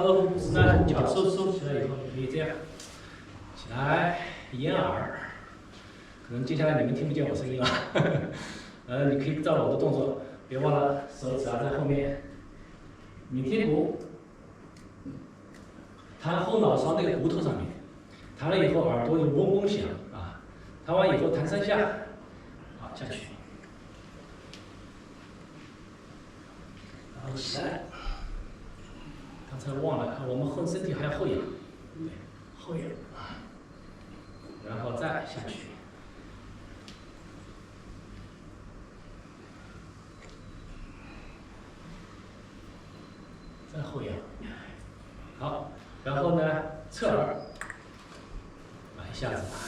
头部呢，脚收起来以后，你可以这样起来，掩耳。可能接下来你们听不见我声音了，你可以照着我的动作，别忘了手指在后面，拧贴骨，弹后脑勺那个骨头上面，弹了以后耳朵有嗡嗡响啊，弹完以后弹3下，好下去，然后起来。刚才忘了，我们身体还要后仰，后仰，然后再下去。再后仰，好，然后呢，侧耳，一下子。